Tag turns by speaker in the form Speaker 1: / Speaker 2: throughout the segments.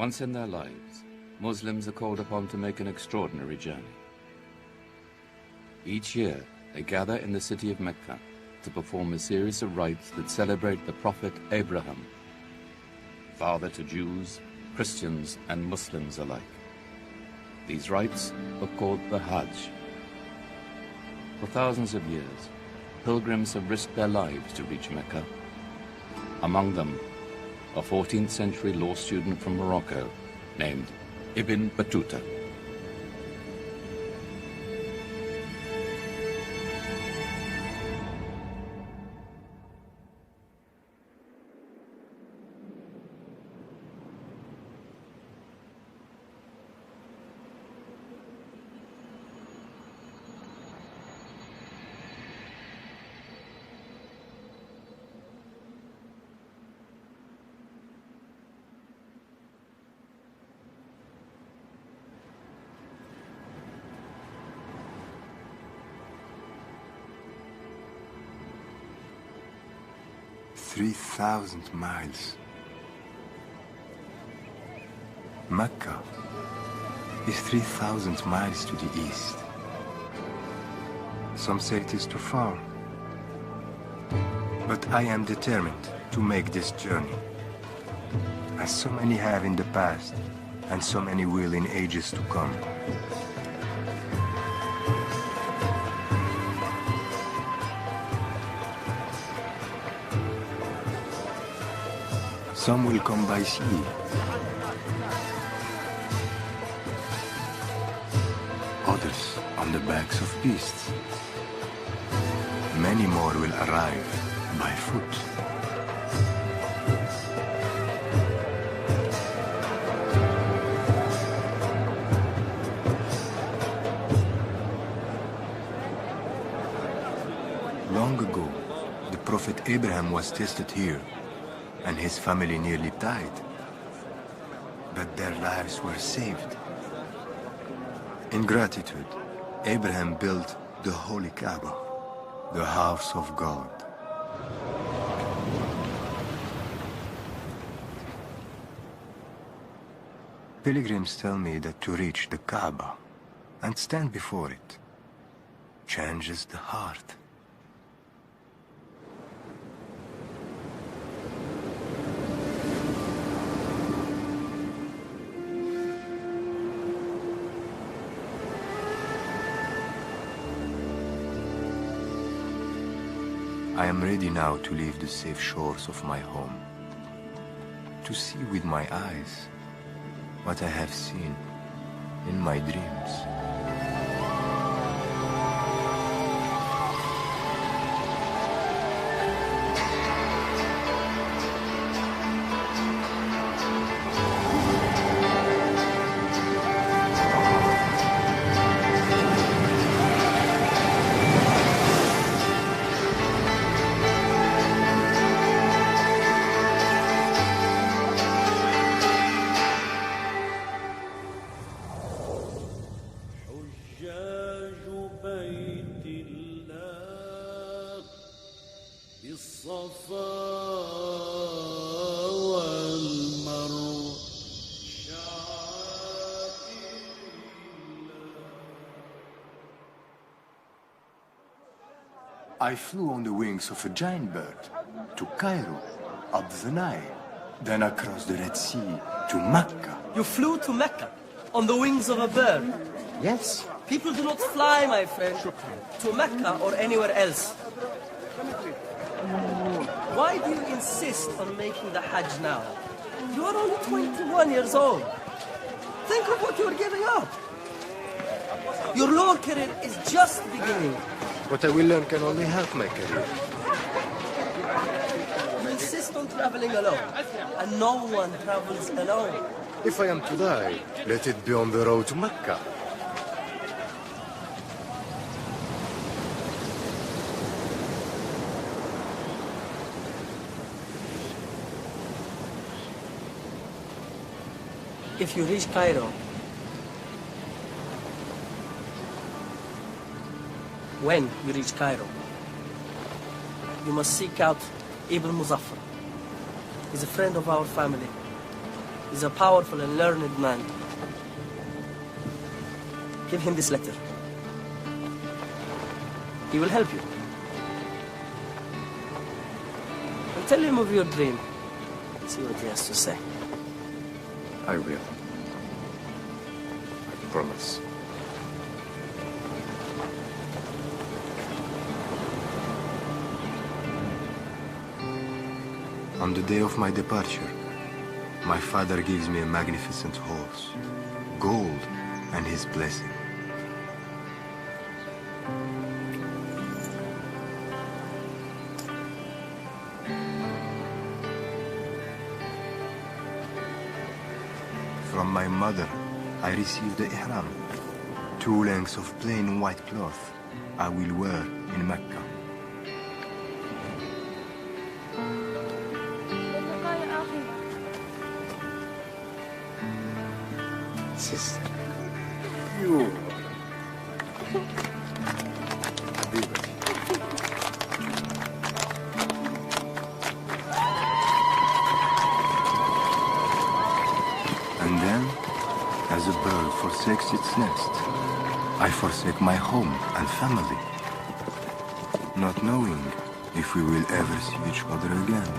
Speaker 1: Once in their lives, Muslims are called upon to make an extraordinary journey. Each year, they gather in the city of Mecca to perform a series of rites that celebrate the Prophet Abraham, father to Jews, Christians, and Muslims alike. These rites are called the Hajj. For thousands of years, pilgrims have risked their lives to reach Mecca. Among them, a 14th century law student from Morocco named Ibn Battuta.
Speaker 2: "3,000 miles. Mecca is 3,000 miles to the east. Some say it is too far. But I am determined to make this journey, as so many have in the past, and so many will in ages to come. Some will come by sea. Others on the backs of beasts. Many more will arrive by foot. Long ago, the Prophet Abraham was tested here, and his family nearly died. But their lives were saved. In gratitude, Abraham built the Holy Kaaba, the house of God. Pilgrims tell me that to reach the Kaaba and stand before it changes the heart. I am ready now to leave the safe shores of my home, to see with my eyes what I have seen in my dreams. I flew on the wings of a giant bird to Cairo, up the Nile, then across the Red Sea to Mecca.
Speaker 3: You flew to Mecca on the wings of a bird?
Speaker 2: Yes.
Speaker 3: People do not fly, my friend, to Mecca or anywhere else. Why do you insist on making the Hajj now? You are only 21 years old. Think of what you are giving up. Your law career is just beginning.
Speaker 2: What I will learn can only help my career.
Speaker 3: You insist on traveling alone, and no one travels alone.
Speaker 2: If I am to die, let it be on the road to Mecca.
Speaker 3: If you reach Cairo, when you reach Cairo, you must seek out Ibn Muzaffar. He's a friend of our family. He's a powerful and learned man. Give him this letter. He will help you. And tell him of your dream. See what he has to say.
Speaker 1: I will. I promise.
Speaker 2: On the day of my departure, my father gives me a magnificent horse, gold, and his blessing. From my mother, I received the ihram, 2 lengths of plain white cloth I will wear in Mecca. Sister, you. And then, as a bird forsakes its nest, I forsake my home and family, not knowing if we will ever see each other again.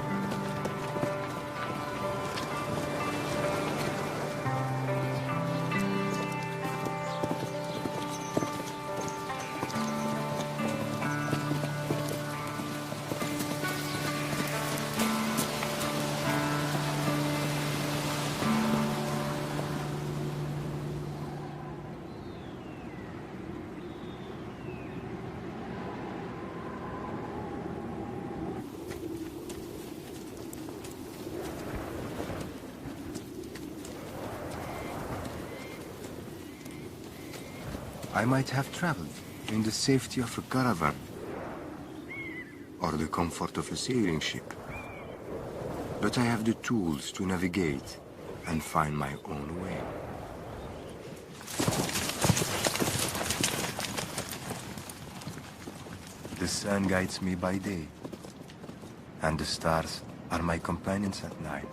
Speaker 2: I might have traveled in the safety of a caravan or the comfort of a sailing ship, but I have the tools to navigate and find my own way. The sun guides me by day, and the stars are my companions at night.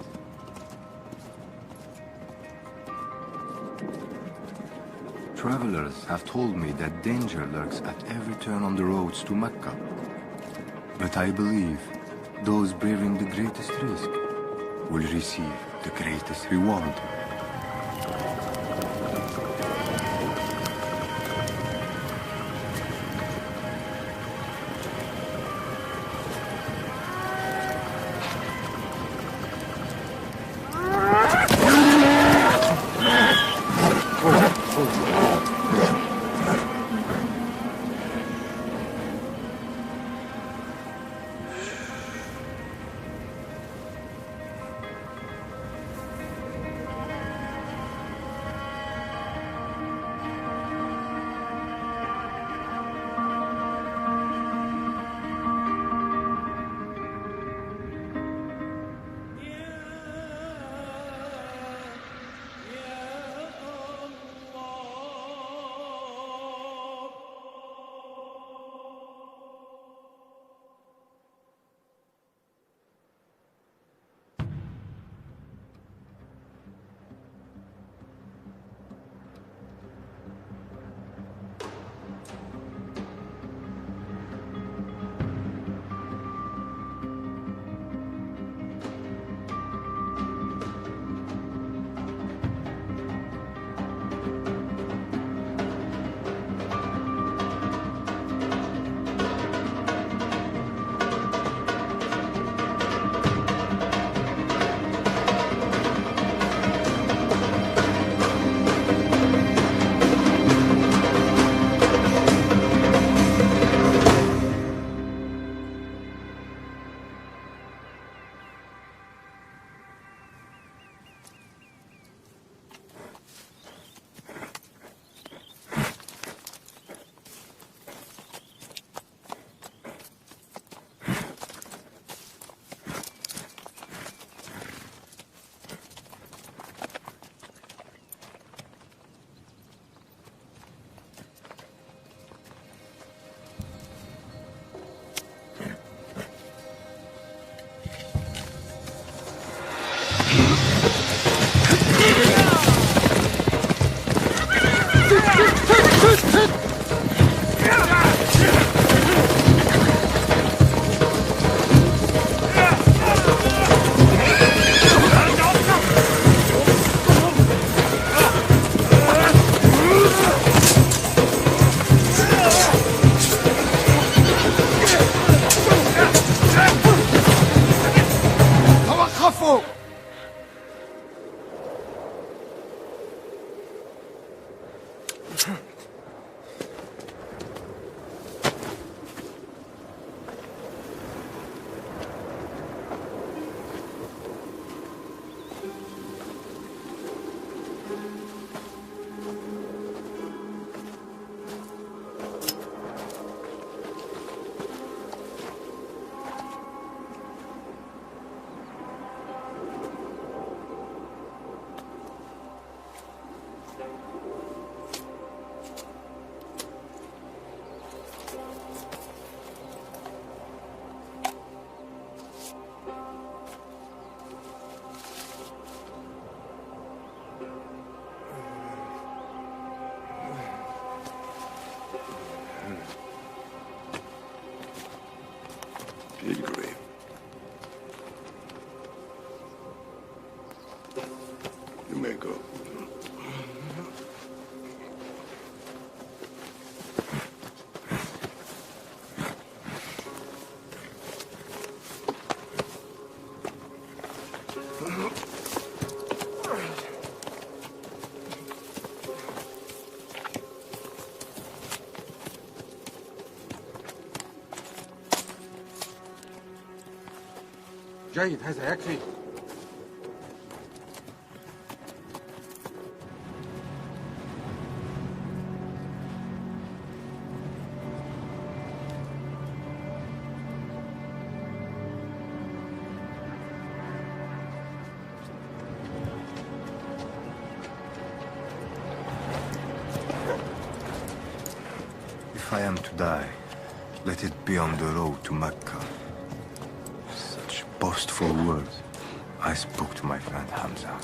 Speaker 2: Travelers have told me that danger lurks at every turn on the roads to Mecca. But I believe those braving the greatest risk will receive the greatest reward.
Speaker 4: Pilgrim. You may go.
Speaker 5: جيد هذا يكفي.
Speaker 2: If I am to die, let it be on the road to Mecca. Such boastful words I spoke to my friend Hamza.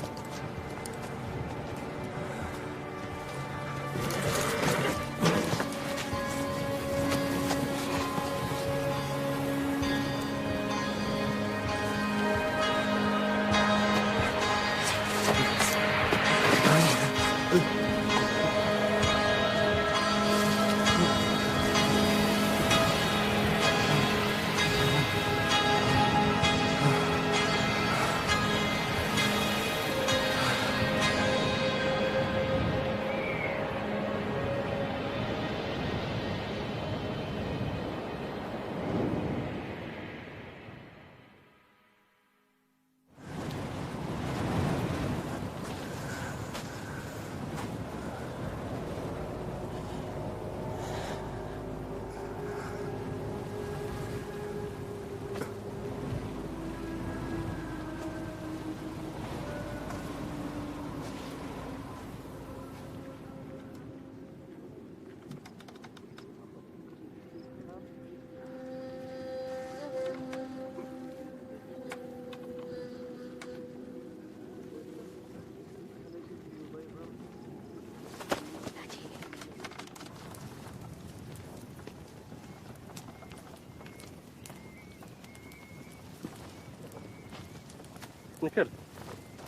Speaker 6: نكرت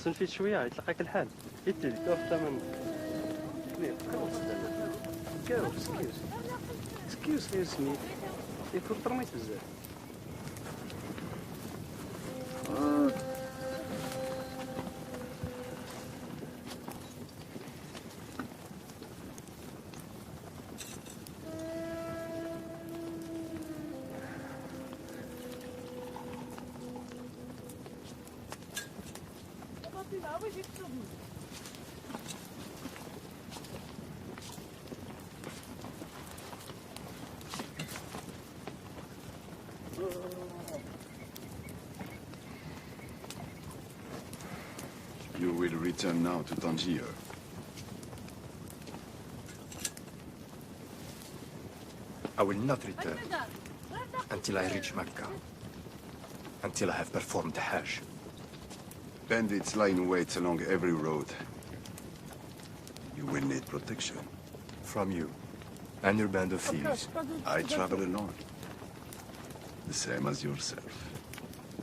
Speaker 6: تنفيت شويه يتلقاك الحال يدي لك الثمن كبير excuse me يكون طرميت بزاف
Speaker 4: You will return now to Tangier.
Speaker 2: I will not return until I reach Mecca, until I have performed the Hajj.
Speaker 4: Bandits lie in wait along every road. You will need protection.
Speaker 2: From you and your band of thieves.
Speaker 4: I travel alone. The same as yourself.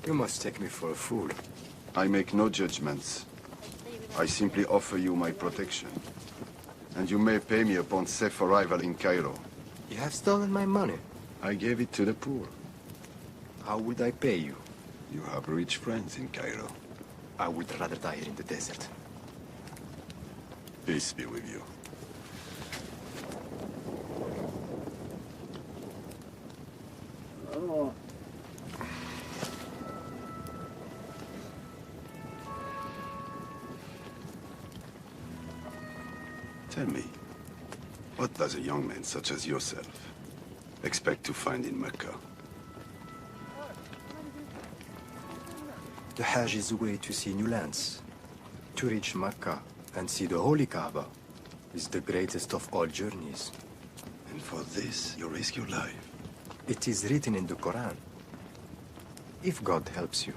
Speaker 2: You must take me for a fool.
Speaker 4: I make no judgments. I simply offer you my protection. And you may pay me upon safe arrival in Cairo.
Speaker 2: You have stolen my money.
Speaker 4: I gave it to the poor.
Speaker 2: How would I pay you?
Speaker 4: You have rich friends in Cairo.
Speaker 2: I would rather die here in the desert.
Speaker 4: Peace be with you. Tell me, what does a young man such as yourself expect to find in Mecca?
Speaker 2: The Hajj is a way to see new lands. To reach Mecca and see the Holy Kaaba is the greatest of all journeys.
Speaker 4: And for this, you risk your life.
Speaker 2: It is written in the Quran. If God helps you,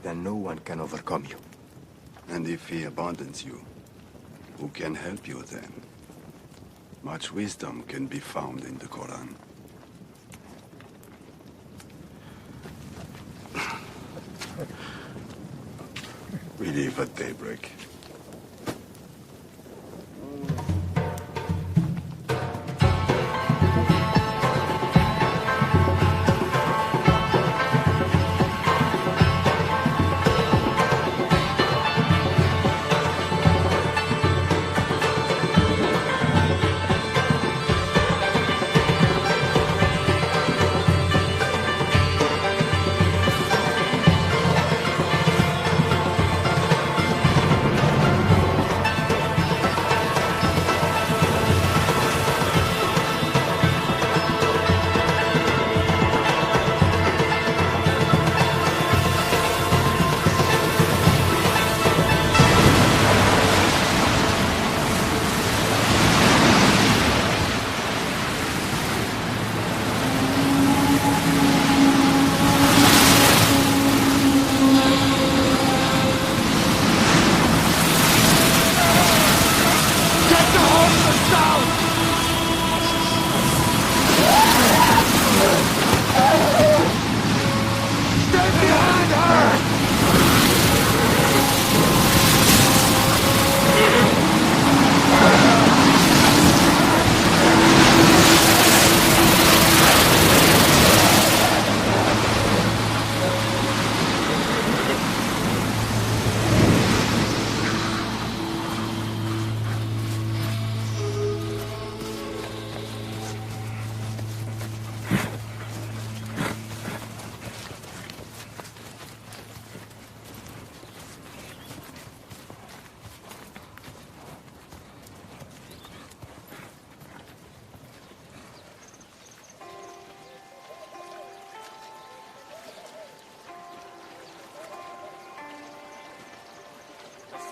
Speaker 2: then no one can overcome you.
Speaker 4: And if he abandons you, who can help you then? Much wisdom can be found in the Quran. We leave at daybreak.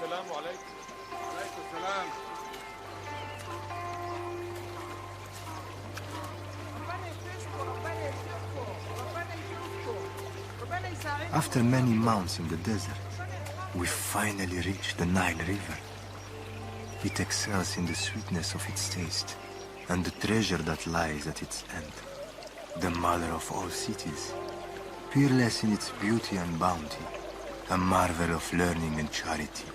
Speaker 5: السلام عليكم. وعليكم السلام.
Speaker 2: After many months in the desert, we finally reached the Nile River. It excels in the sweetness of its taste and the treasure that lies at its end. The mother of all cities, peerless in its beauty and bounty, a marvel of learning and charity.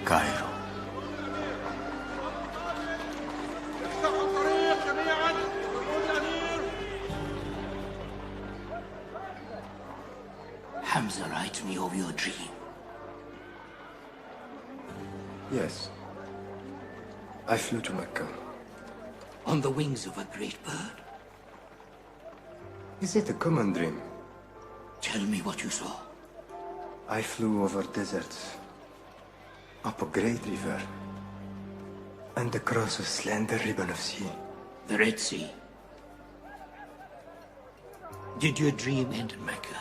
Speaker 2: Cairo.
Speaker 7: Hamza, write me of your dream.
Speaker 2: Yes. I flew to Mecca.
Speaker 7: On the wings of a great bird.
Speaker 2: Is it a common dream?
Speaker 7: Tell me what you saw.
Speaker 2: I flew over deserts, up a great river, and across a slender ribbon of sea.
Speaker 7: The Red Sea. Did your dream end in Mecca?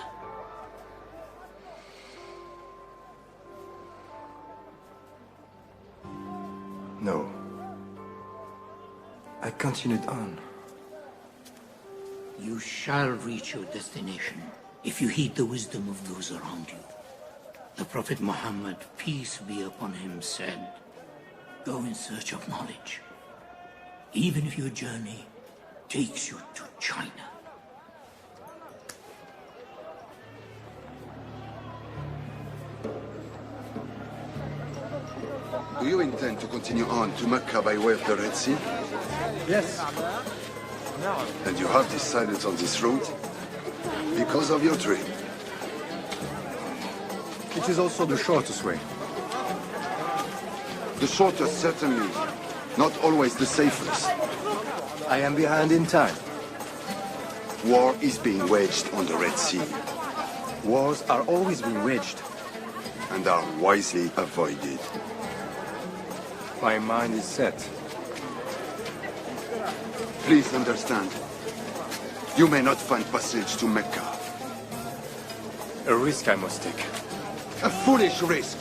Speaker 2: No. I continued on.
Speaker 7: You shall reach your destination if you heed the wisdom of those around you. The Prophet Muhammad, peace be upon him, said, go in search of knowledge, even if your journey takes you to China.
Speaker 4: Do you intend to continue on to Mecca by way of the Red Sea?
Speaker 5: Yes.
Speaker 4: And you have decided on this route because of your dream?
Speaker 5: It is also the shortest way.
Speaker 4: The shortest, certainly. Not always the safest.
Speaker 2: I am behind in time.
Speaker 4: War is being waged on the Red Sea.
Speaker 5: Wars are always being waged.
Speaker 4: And are wisely avoided.
Speaker 5: My mind is set.
Speaker 4: Please understand. You may not find passage to Mecca.
Speaker 5: A risk I must take.
Speaker 4: A foolish risk.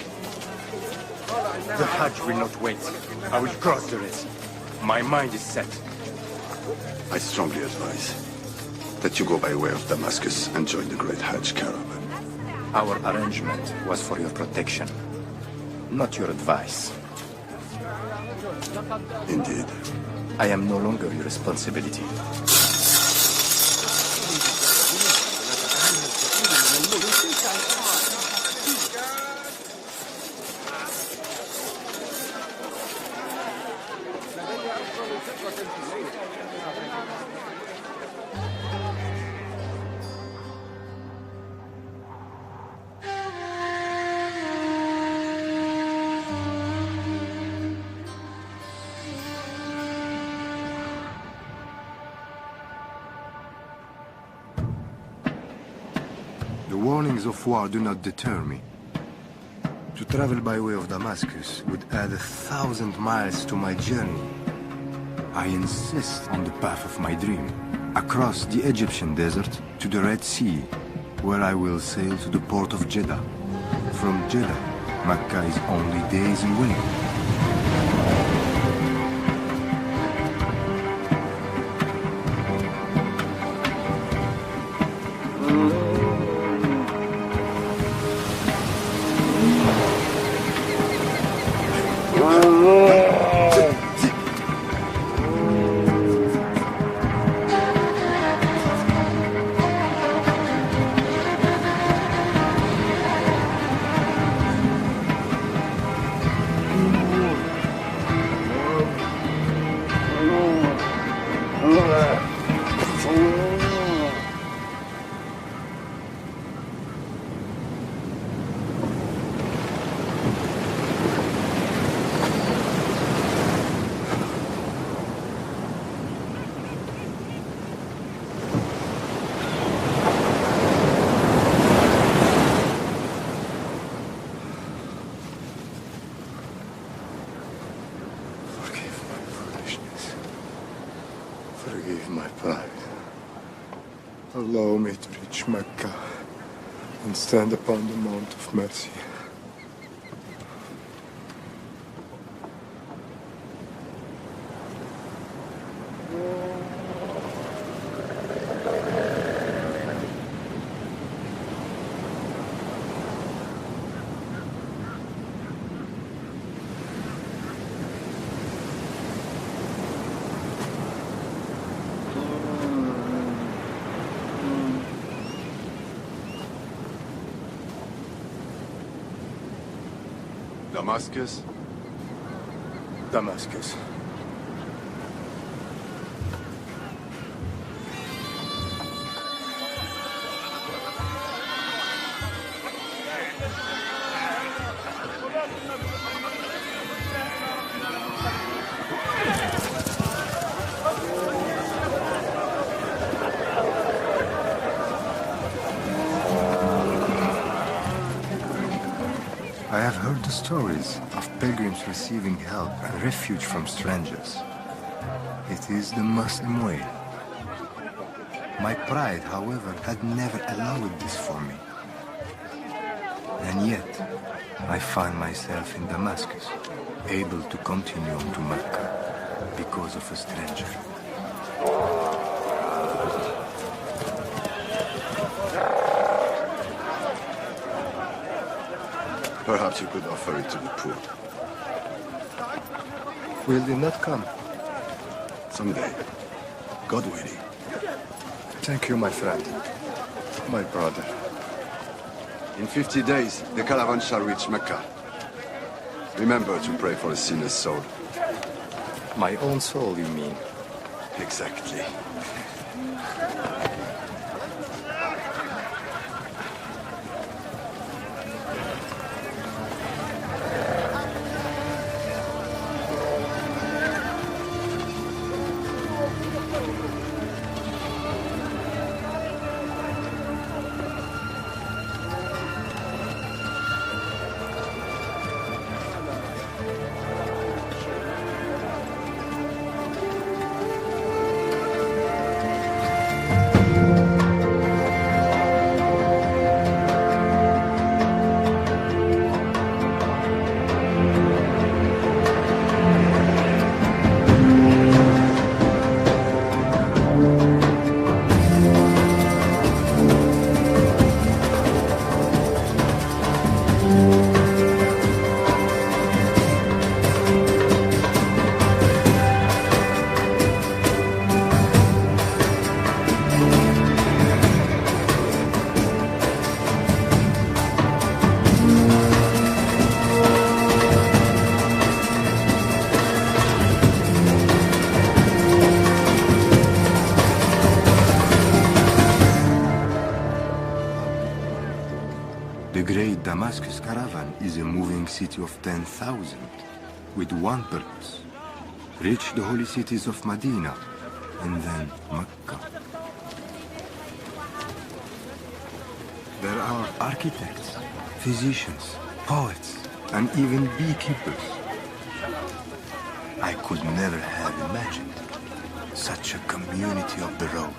Speaker 5: The Hajj will not wait. I will cross the Red Sea. My mind is set.
Speaker 4: I strongly advise that you go by way of Damascus and join the great Hajj caravan.
Speaker 5: Our arrangement was for your protection, not your advice.
Speaker 4: Indeed.
Speaker 5: I am no longer your responsibility.
Speaker 2: The warnings of war do not deter me. To travel by way of Damascus would add 1,000 miles to my journey. I insist on the path of my dream, across the Egyptian desert to the Red Sea, where I will sail to the port of Jeddah. From Jeddah, Mecca is only days away. Forgive my pride. Allow me to reach Mecca and stand upon the Mount of Mercy.
Speaker 4: Damascus?
Speaker 2: Damascus. I have heard the stories of pilgrims receiving help and refuge from strangers. It is the Muslim way. My pride, however, had never allowed this for me. And yet, I find myself in Damascus, able to continue on to Mecca because of a stranger.
Speaker 4: Perhaps you could offer it to the poor.
Speaker 2: Will they not come?
Speaker 4: Someday. God willing.
Speaker 2: Thank you, my friend. My brother.
Speaker 4: In 50 days, the caravan shall reach Mecca. Remember to pray for a sinner's soul.
Speaker 5: My own soul, you mean?
Speaker 4: Exactly.
Speaker 2: Damascus caravan is a moving city of 10,000 with one purpose: reach the holy cities of Medina and then Mecca. There are architects, physicians, poets, and even beekeepers. I could never have imagined such a community of the road.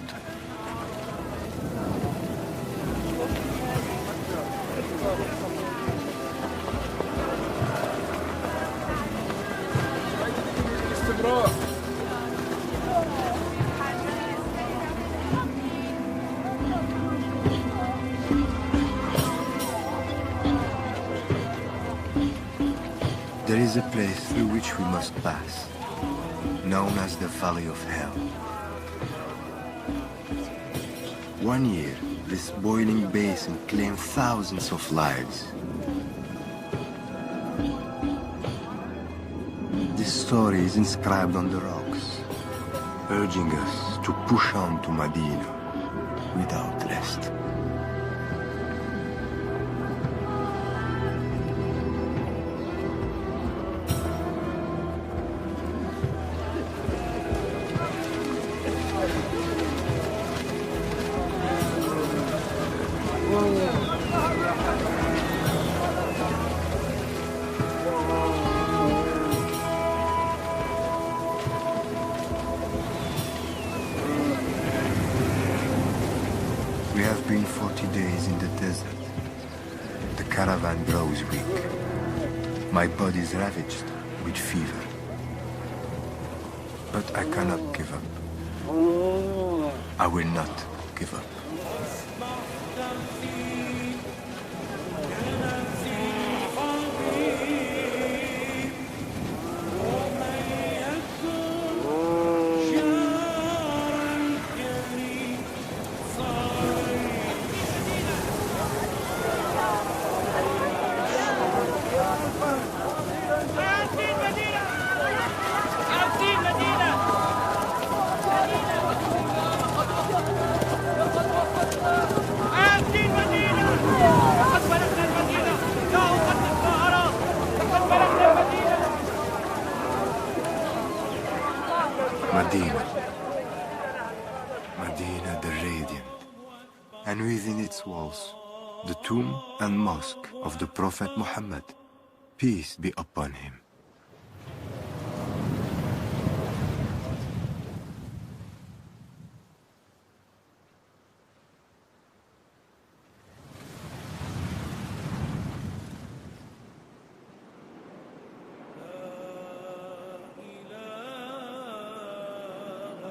Speaker 2: There is a place through which we must pass, known as the Valley of Hell. One year, this boiling basin claimed thousands of lives. This story is inscribed on the rocks, urging us to push on to Medina without rest. We have been 40 days in the desert. The caravan grows weak. My body is ravaged with fever. But I cannot give up. I will not give up. Medina the Radiant, and within its walls, the tomb and mosque of the Prophet Muhammad, peace be upon him.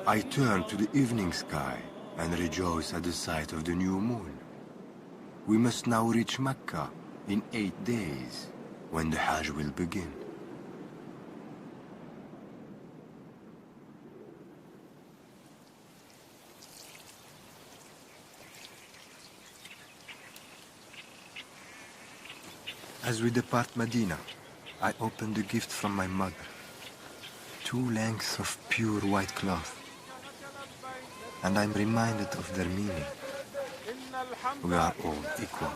Speaker 2: I turn to the evening sky and rejoice at the sight of the new moon. We must now reach Mecca in 8 days, when the Hajj will begin. As we depart Medina, I open the gift from my mother. 2 lengths of pure white cloth. And I'm reminded of their meaning. We are all equal.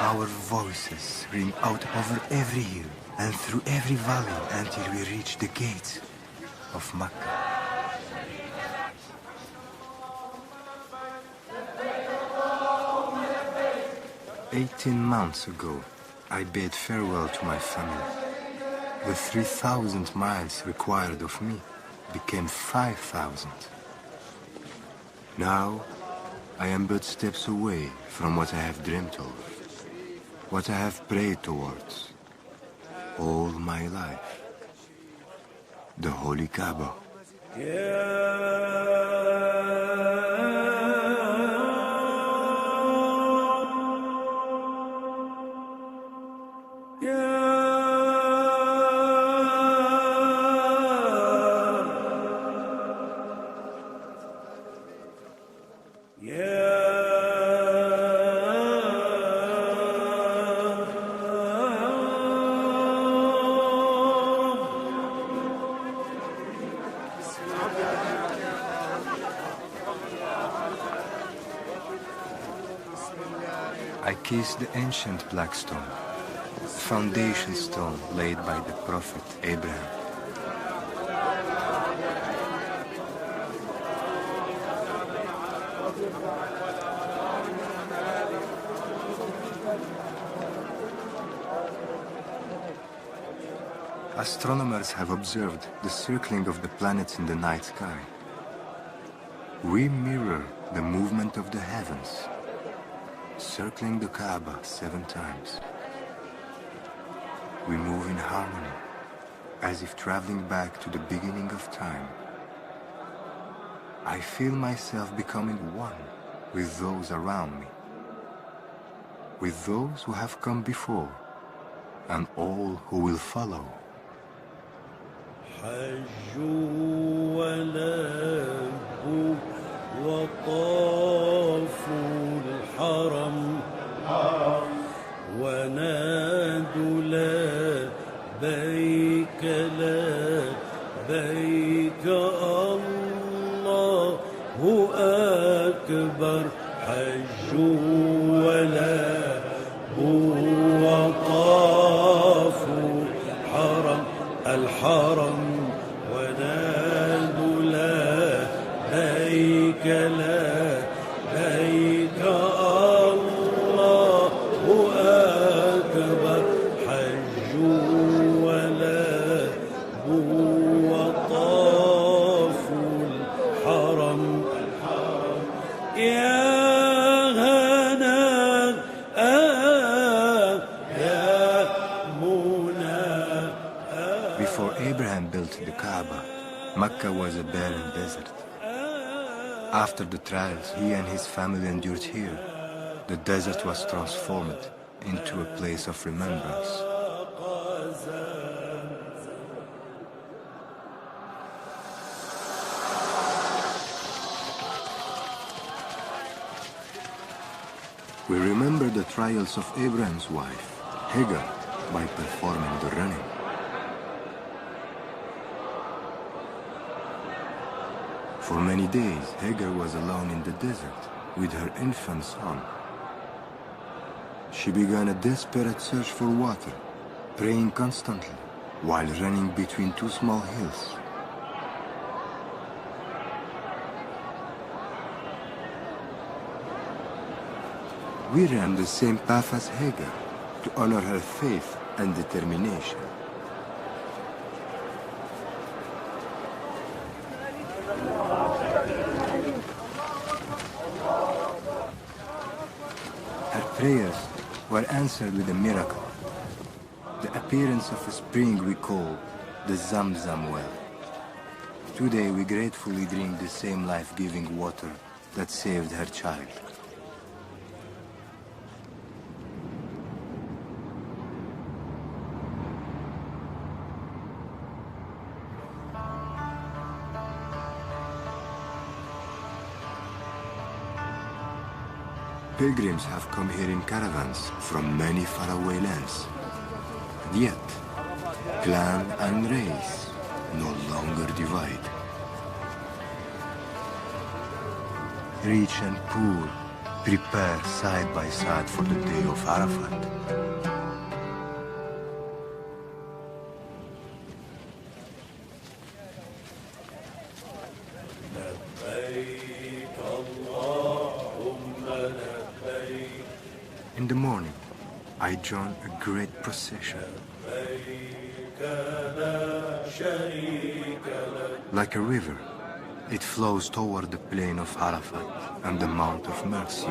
Speaker 2: Our voices ring out over every hill and through every valley until we reach the gates of Mecca. "18 months ago, I bade farewell to my family. The 3,000 miles required of me became 5,000. Now, I am but steps away from what I have dreamt of, what I have prayed towards all my life. The Holy Kaaba." I kissed the ancient black stone, the foundation stone laid by the prophet Abraham. Astronomers have observed the circling of the planets in the night sky. We mirror the movement of the heavens, circling the Kaaba 7 times. We move in harmony, as if traveling back to the beginning of time. I feel myself becoming one with those around me, with those who have come before, and all who will follow.
Speaker 8: حجوا ولبوا وطافوا الحرم ونادوا لبيك لبيك الله أكبر حجوا ولبوا وطافوا الحرم ونادوا لبيك لبيك الله أكبر حجوا ولبوا وطافوا الحرم يا
Speaker 2: Before Abraham built the Kaaba, Mecca was a barren desert. After the trials he and his family endured here, the desert was transformed into a place of remembrance. We remember the trials of Abraham's wife, Hagar, by performing the running. For many days, Hagar was alone in the desert with her infant son. She began a desperate search for water, praying constantly while running between 2 small hills. We ran the same path as Hagar to honor her faith and determination. Prayers were answered with a miracle, the appearance of a spring we call the Zamzam well. Today we gratefully drink the same life-giving water that saved her child. Pilgrims have come here in caravans from many faraway lands. And yet, clan and race no longer divide. Rich and poor prepare side by side for the day of Arafat. In the morning, I join a great procession. Like a river, it flows toward the plain of Arafat and the Mount of Mercy.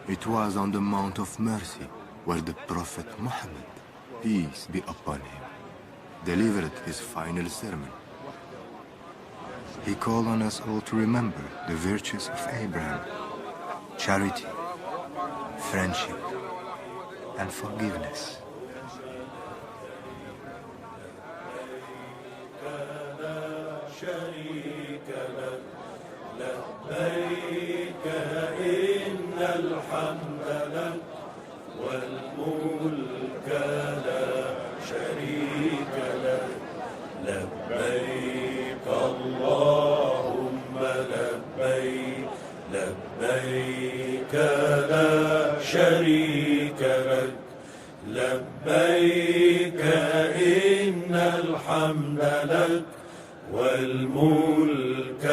Speaker 2: It was on the Mount of Mercy where the Prophet Muhammad, peace be upon him, delivered his final sermon. He called on us all to remember the virtues of Abraham: charity, friendship, and forgiveness.
Speaker 8: والملك لا شريك لك لبيك اللهم لبيك لبيك لا شريك لك لبيك إن الحمد لك والملك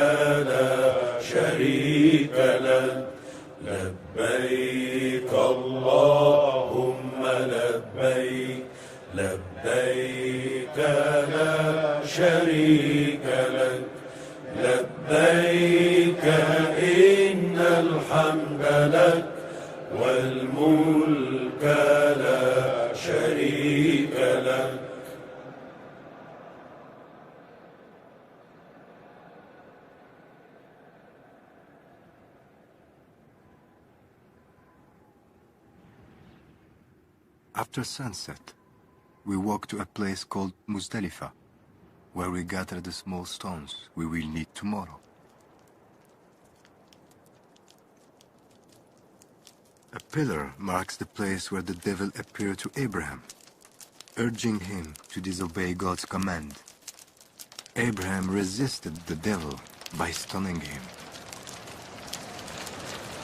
Speaker 8: لا شريك لك لبيك اللهم لبيك لبيك لا شريك لك لبيك إن الحمد لك والملك لا شريك لك.
Speaker 2: After sunset, we walk to a place called Muzdalifah, where we gather the small stones we will need tomorrow. A pillar marks the place where the devil appeared to Abraham, urging him to disobey God's command. Abraham resisted the devil by stoning him.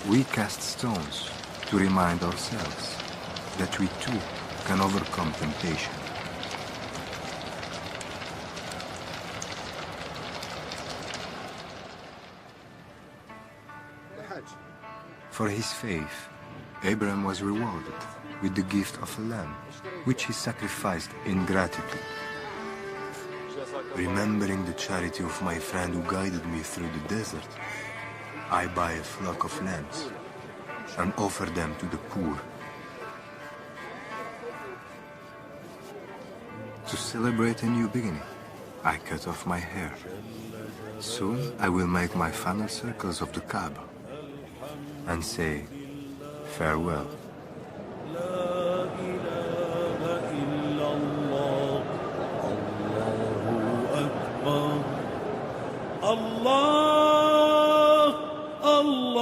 Speaker 2: We cast stones to remind ourselves that we too can overcome temptation. For his faith, Abraham was rewarded with the gift of a lamb, which he sacrificed in gratitude. Remembering the charity of my friend who guided me through the desert, I buy a flock of lambs and offer them to the poor. To celebrate a new beginning, I cut off my hair. Soon I will make my final circles of the Kaaba and say farewell.
Speaker 8: Allah, Allah,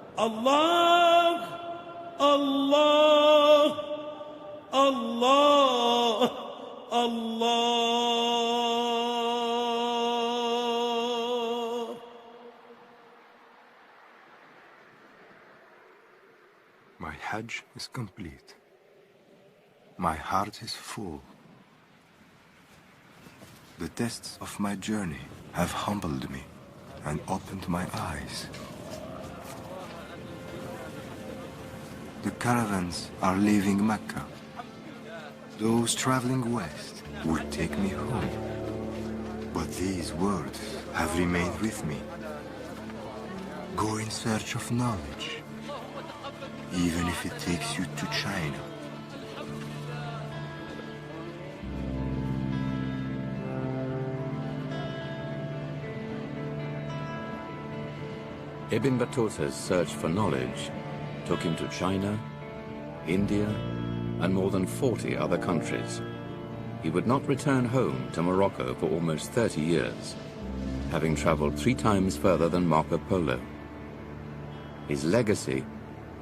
Speaker 8: Allah, Allah, Allah, Allah.
Speaker 2: My Hajj is complete. My heart is full. The tests of my journey have humbled me and opened my eyes. The caravans are leaving Mecca. Those traveling west will take me home. But these words have remained with me. Go in search of knowledge, even if it takes you to China.
Speaker 1: Ibn Battuta's search for knowledge took him to China, India, and more than 40 other countries. He would not return home to Morocco for almost 30 years, having traveled 3 times further than Marco Polo. His legacy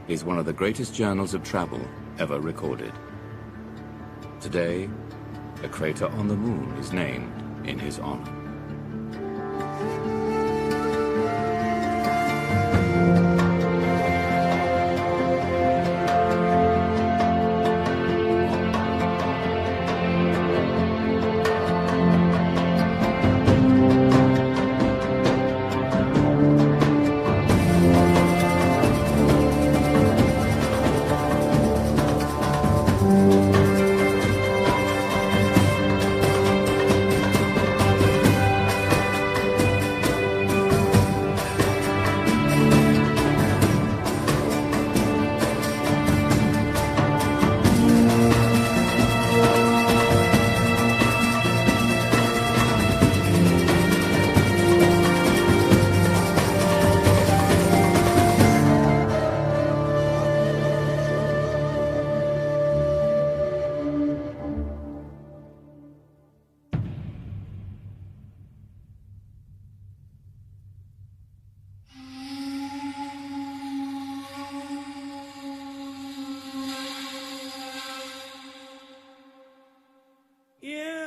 Speaker 1: is one of the greatest journals of travel ever recorded. Today, a crater on the moon is named in his honor.
Speaker 8: يا